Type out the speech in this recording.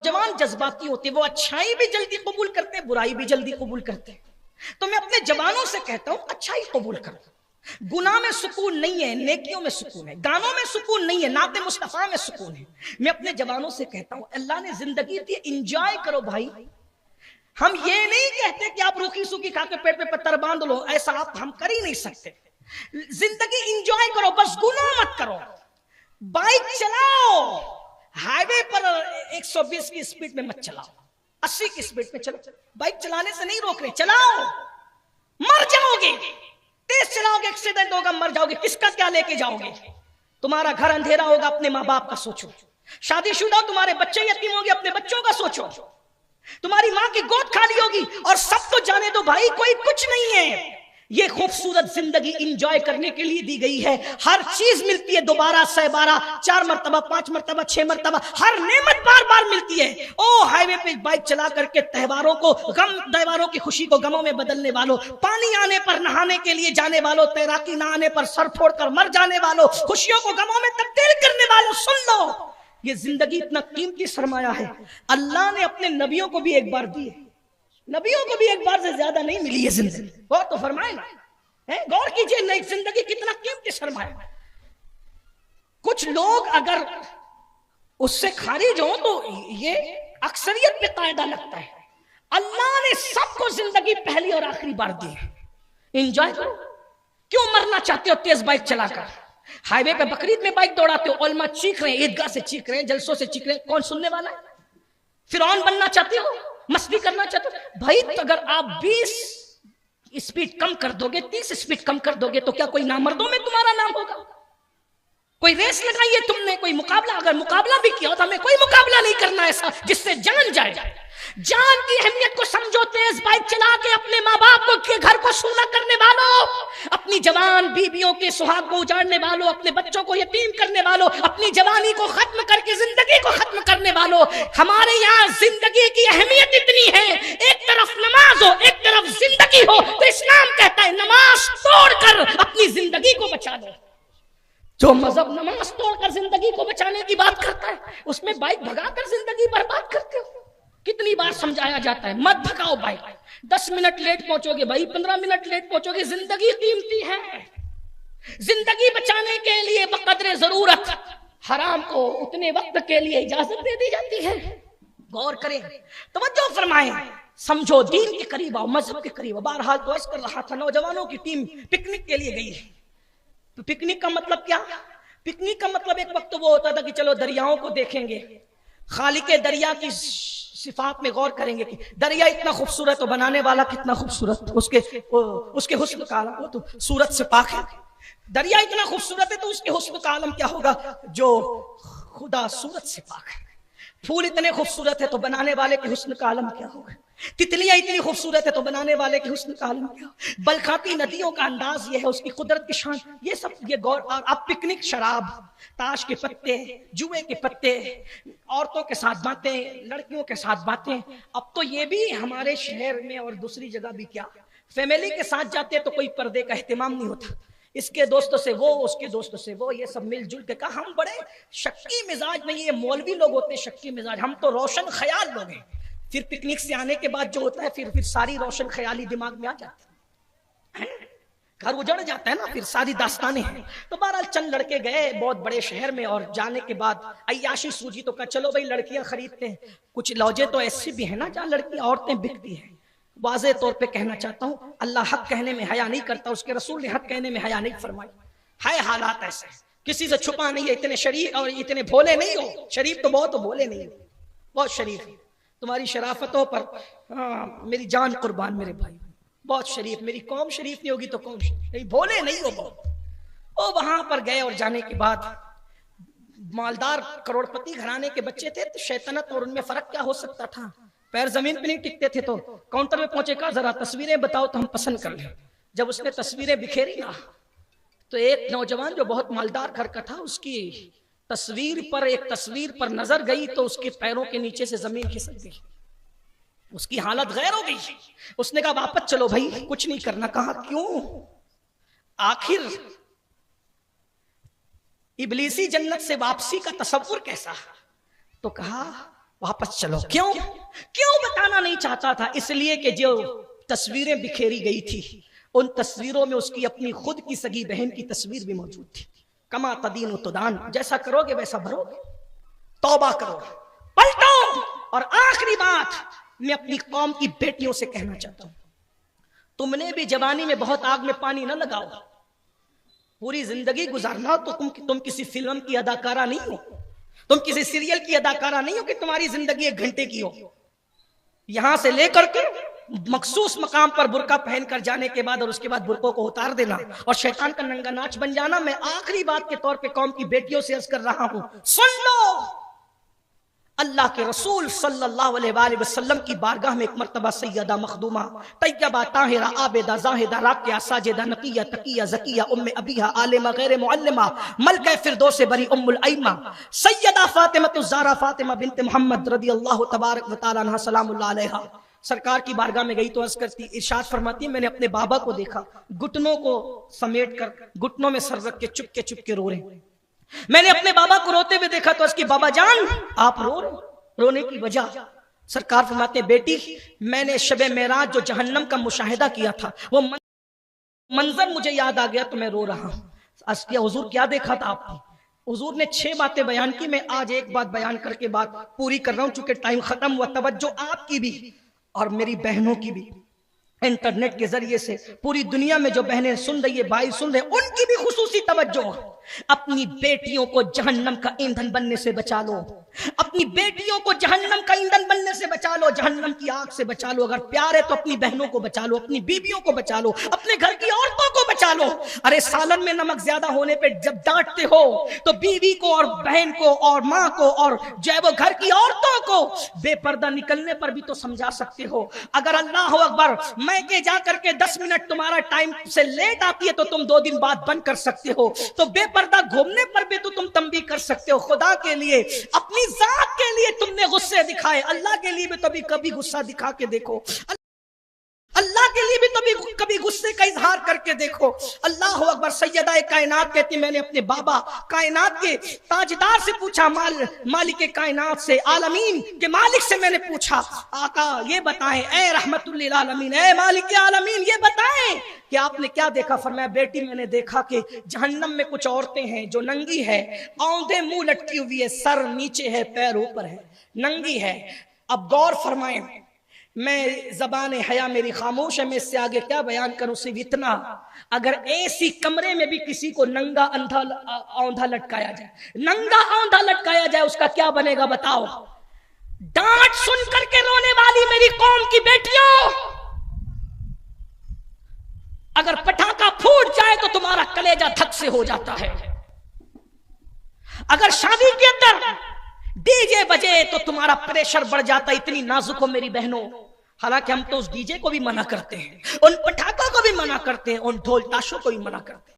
नौजवान जज्बाती होते, वो अच्छाई भी जल्दी कबूल करते, बुराई भी जल्दी कबूल करते। तो मैं अपने जवानों से कहता हूं अच्छाई कबूल करो। गुनाह में सुकून नहीं है, नेकियों में सुकून है। गानों में सुकून नहीं है, नाते मुस्तफा में सुकून है। मैं अपने जवानों से कहता हूं अल्लाह ने जिंदगी दी, एंजॉय करो भाई। हम ये नहीं कहते कि आप रूखी सूखी खा के पेट पे पत्थर बांध लो, ऐसा आप हम कर ही नहीं सकते। जिंदगी एंजॉय करो, बस गुनाह मत करो। बाइक चलाओ, हाईवे पर 120 की स्पीड में मत चलाओ, 80 की स्पीड में चलो। बाइक चलाने से नहीं रोक रहे, चलाओ, मर जाओगे। तेज चलाओगे, एक्सीडेंट होगा, मर जाओगे। किसका क्या लेके जाओगे? तुम्हारा घर अंधेरा होगा, अपने माँ बाप का सोचो। शादीशुदा तुम्हारे बच्चे यतीम होंगे, अपने बच्चों का सोचो। तुम्हारी माँ की गोद खाली होगी, और सब तो जाने दो भाई, कोई कुछ नहीं है। ये खूबसूरत जिंदगी एंजॉय करने के लिए दी गई है। हर चीज मिलती है दोबारा, 100 4 मरतबा, 5 मरतबा, 6 मरतबा, हर नेमत बार बार मिलती है। ओ हाईवे पे बाइक चला करके त्योहारों की खुशी को गमों में बदलने वालों, पानी आने पर नहाने के लिए जाने वालों, तैराकी ना आने पर सर फोड़कर मर जाने वालों, खुशियों को गमों में तब्दील करने वालों, सुन लो, ये जिंदगी इतना कीमती सरमाया है। अल्लाह ने अपने नबियों को भी एक बार दी है, नबियों को भी एक बार से ज्यादा नहीं मिली है जिंदगी। वो तो फरमाए ना, गौर कीजिए, नई जिंदगी कितना कीमती सरमाया। कुछ लोग अगर उससे खारिज हो तो ये अक्सरियत पे कायदा लगता है। अल्लाह ने सबको जिंदगी पहली और आखिरी बार दी है, एंजॉय करो। क्यों मरना चाहते हो तेज बाइक चलाकर? हाईवे पे बकरीद में बाइक दौड़ाते हो, उलमा चीख रहे हैं, ईदगाह से चीख रहे हैं, जलसों से चीख रहे हैं, कौन सुनने वाला है? फिरौन बनना चाहते हो, मस्ती करना चाहते हो भाई? तो अगर आप 20 स्पीड कम कर दोगे, 30 स्पीड कम कर दोगे, तो क्या कोई नामर्दों में तुम्हारा नाम होगा? कोई रेस लगाई है तुमने, कोई मुकाबला? अगर मुकाबला भी किया तो हमें कोई मुकाबला नहीं करना ऐसा जिससे जान जाए। जान की अहमियत को समझो। तेज बाइक चला के अपने माँ बाप को के घर को सूना करने वालों, अपनी जवान बीबियों के सुहाग को उजाड़ने वालों, अपने बच्चों को यतीम करने वालों, अपनी जवानी को खत्म करके जिंदगी को खत्म करने वालों, हमारे यहाँ जिंदगी की अहमियत इतनी है। एक तरफ नमाज हो, एक तरफ जिंदगी हो, तो इस्लाम कहता है नमाज तोड़कर अपनी जिंदगी को बचा लो। जो मजहब नमाज तोड़कर जिंदगी को बचाने की बात करता है, उसमें बाइक भगाकर जिंदगी बर्बाद करते हो। कितनी बार समझाया जाता है मत भगाओ बाइक, 10 मिनट लेट पहुंचोगे भाई, 15 मिनट लेट पहुंचोगे। जिंदगी कीमती है, जिंदगी बचाने के लिए बकदरे जरूरत हराम को उतने वक्त के लिए इजाजत दे दी जाती है। गौर करें, तवज्जो फरमाएं, समझो, दीन के करीब आओ, मजहब के करीब आओ। बहरहाल तो अर्ज कर रहा था, नौजवानों की टीम पिकनिक के लिए गई है। तो पिकनिक का मतलब क्या? पिकनिक का मतलब एक वक्त वो होता था कि चलो दरियाओं को देखेंगे, खालिक दरिया की सिफात में गौर करेंगे कि दरिया इतना खूबसूरत, तो बनाने वाला कितना खूबसूरत, उसके हुस्न का आलम, वो तो सूरत से पाक है। दरिया इतना खूबसूरत है तो उसके हुस्न का आलम क्या होगा, जो खुदा सूरत से पाक है। फूल इतने खूबसूरत है तो बनाने वाले के हुस्न का आलम क्या होगा। तितलियां इतनी खूबसूरत है तो बनाने वाले के हुस्न का आलम क्या। बलखाती नदियों का अंदाज ये है, उसकी कुदरत की शान, ये सब ये गौर। और अब पिकनिक, शराब, ताश के पत्ते, जुए के पत्ते, औरतों के साथ बातें, लड़कियों के साथ बातें। अब तो ये भी हमारे शहर में और दूसरी जगह भी क्या, फैमिली के साथ जाते तो कोई पर्दे का एहतमाम नहीं होता, इसके दोस्तों से वो, उसके दोस्तों से वो, ये सब मिलजुल के कहा। हम बड़े शक्की मिजाज नहीं, ये मौलवी लोग होते हैं शक्की मिजाज, हम तो रोशन ख्याल लोग हैं। फिर पिकनिक से आने के बाद जो होता है, फिर सारी रोशन ख्याली दिमाग में आ जाती है, घर उजड़ जाता है ना, फिर सारी दास्तानें हैं। तो बहरहाल चंद लड़के गए बहुत बड़े शहर में, और जाने के बाद अय्याशी सूझी तो कहा चलो भाई लड़कियां खरीदते हैं। कुछ लौजे तो ऐसी भी है ना जहाँ लड़कियां, औरतें बिकती हैं। वाज़े तौर पे कहना चाहता हूँ, अल्लाह हक कहने में हया नहीं करता, उसके रसूल ने हक कहने में हया नहीं फरमाई है। हालात ऐसे, किसी से छुपा नहीं है। इतने शरीफ और इतने भोले नहीं हो, शरीफ तो बहुत हो, भोले नहीं हो, बहुत शरीफ है। तुम्हारी शराफतों पर मेरी जान कुर्बान मेरे भाई, बहुत शरीफ। मेरी कौम शरीफ नहीं होगी तो कौन शरीफ, भोले नहीं हो बहुत। ओ वहां पर गए और जाने के बाद मालदार करोड़पति घराने के बच्चे थे, तो शैतानत और उनमें फर्क क्या हो सकता था। पैर जमीन पे नहीं टिकते थे, तो काउंटर में पहुंचे, कहा जरा तस्वीरें बताओ तो हम पसंद कर लें। जब उसने तस्वीरें बिखेरी ना, तो एक नौजवान जो बहुत मालदार घर का था, उसकी एक तस्वीर पर नजर गई तो उसके पैरों के नीचे से जमीन खिसक गई, उसकी हालत गैर हो गई। उसने कहा वापस चलो भाई, कुछ नहीं करना। कहा क्यों? आखिर इबलीसी जन्नत से वापसी का तसव्वुर कैसा? तो कहा वापस चलो। क्यों क्यों बताना नहीं चाहता था? इसलिए कि जो तस्वीरें बिखेरी गई थी उन तस्वीरों में उसकी अपनी खुद की सगी बहन की तस्वीर भी मौजूद थी। कमा तदीन तुदान, जैसा करोगे वैसा भरोगे। तौबा करो, पलटो। और आखिरी बात मैं अपनी कौम की बेटियों से कहना चाहता हूं, तुमने भी जवानी में बहुत आग में पानी ना लगाओ। पूरी जिंदगी गुजारना तो तुम किसी फिल्म की अदाकारा नहीं हो, तुम किसी सीरियल की अदाकारा नहीं हो कि तुम्हारी जिंदगी 1 घंटे की हो। यहां से लेकर के मखसूस मकाम पर बुरका पहनकर जाने के बाद और उसके बाद बुरकों को उतार देना और शैतान का नंगा नाच बन जाना। मैं आखिरी बात के तौर पे कौम की बेटियों से अर्ज कर रहा हूं, सुन लो। अल्लाह के रसूल सल्लल्लाहु अलैहि वसल्लम की बारगाह में एक मर्तबा सैयदा मखदूमा तैयबा ताहिरा आबिदा जाहिदा राकिया साजिदा नकिया तकिया ज़किया उम्मे अबीहा आलिमा गैर मुअल्लिमा मलका फिरदौस बरी उम्मुल अइमा सैयदा फातिमा ज़हरा फातिमा बिन्त मोहम्मद रदियल्लाहु तबारक व तआला अन्हा सलामुल्लाह अलैहा सरकार की बारगाह में गई तो अर्ज करती, इरशाद फरमाती है, मैंने अपने बाबा को देखा घुटनों को समेट कर घुटनों में सर रख के चुपके रो रहे। मैंने अपने बाबा को रोते हुए देखा तो उसकी बाबा जान आप रोने की वजह? सरकार फरमाते, बेटी मैंने शबे मेराज जो जहन्नम का मुशाहिदा किया था वो मंजर मुझे याद आ गया तो मैं रो रहा हूं। हुजूर क्या देखा था आपने? हुजूर ने 6 बातें बयान की, मैं आज एक बात बयान करके बात पूरी कर रहा हूं चूंकि टाइम खत्म हुआ। तवज्जो आपकी भी और मेरी बहनों की भी, इंटरनेट के जरिए से पूरी दुनिया में जो बहनें सुन रही है, भाई सुन रहे, उनकी भी खुसूसी तवज्जो। अपनी बेटियों को जहन्नम का ईंधन बनने से बचा लो, अपनी बेटियों को जहन्नम का ईंधन बनने से बचा लो, जहन्नम की आग से बचा लो। अगर प्यार है तो अपनी बहनों को बचा लो, अपनी बीबियों को बचा लो, अपने घर की औरतों को बचा लो। अरे सालन में नमक ज्यादा होने पे जब डांटते हो तो बीवी को और बहन को और माँ को और जो है वो घर की औरतों को बेपर्दा निकलने पर भी तो समझा सकते हो। अगर अल्लाह अकबर मैके जाकर के 10 मिनट तुम्हारा टाइम से लेट आती है तो तुम 2 दिन बाद बंद कर सकते हो, तो बेपर्दा घूमने पर भी तो तुम तंबी कर सकते हो। खुदा के लिए, अपनी जात के लिए तुमने गुस्से दिखाए, अल्लाह के लिए भी तभी कभी गुस्सा दिखा के देखो, अल्लाह के लिए भी कभी गुस्से का इजहार करके देखो। अल्लाह अकबर। सैयदा कायनात कहती, मैंने अपने बाबा कायनात के ताजदार से पूछा, मालिक कायनात से, आलमीन के मालिक से मैंने पूछा, आका ये बताएं, ए रहमतुल लिल आलमीन, ए मालिक आलमीन, ये बताएं कि आपने क्या देखा? फरमाया, बेटी मैंने देखा कि जहन्नम में कुछ औरतें हैं जो नंगी है, औंधे मुंह लटकी हुई है, सर नीचे है, पैर ऊपर है, नंगी है। अब गौर फरमाएं, मैं जबान हया मेरी खामोश है, मैं इससे आगे क्या बयान करूं? सिर्फ इतना, अगर ऐसी कमरे में भी किसी को नंगा औंधा लटकाया जाए, नंगा औंधा लटकाया जाए, उसका क्या बनेगा बताओ? डांट सुन करके रोने वाली मेरी कौम की बेटियों, अगर पटाखा फूट जाए तो तुम्हारा कलेजा धक से हो जाता है। अगर शादी के अंदर डीजे बजे तो तुम्हारा प्रेशर बढ़ जाता है। इतनी नाजुक हो मेरी बहनों। हालांकि हम तो उस डीजे को भी मना करते हैं, उन पटाखों को भी मना करते हैं, उन ढोल ताशों को भी मना करते हैं।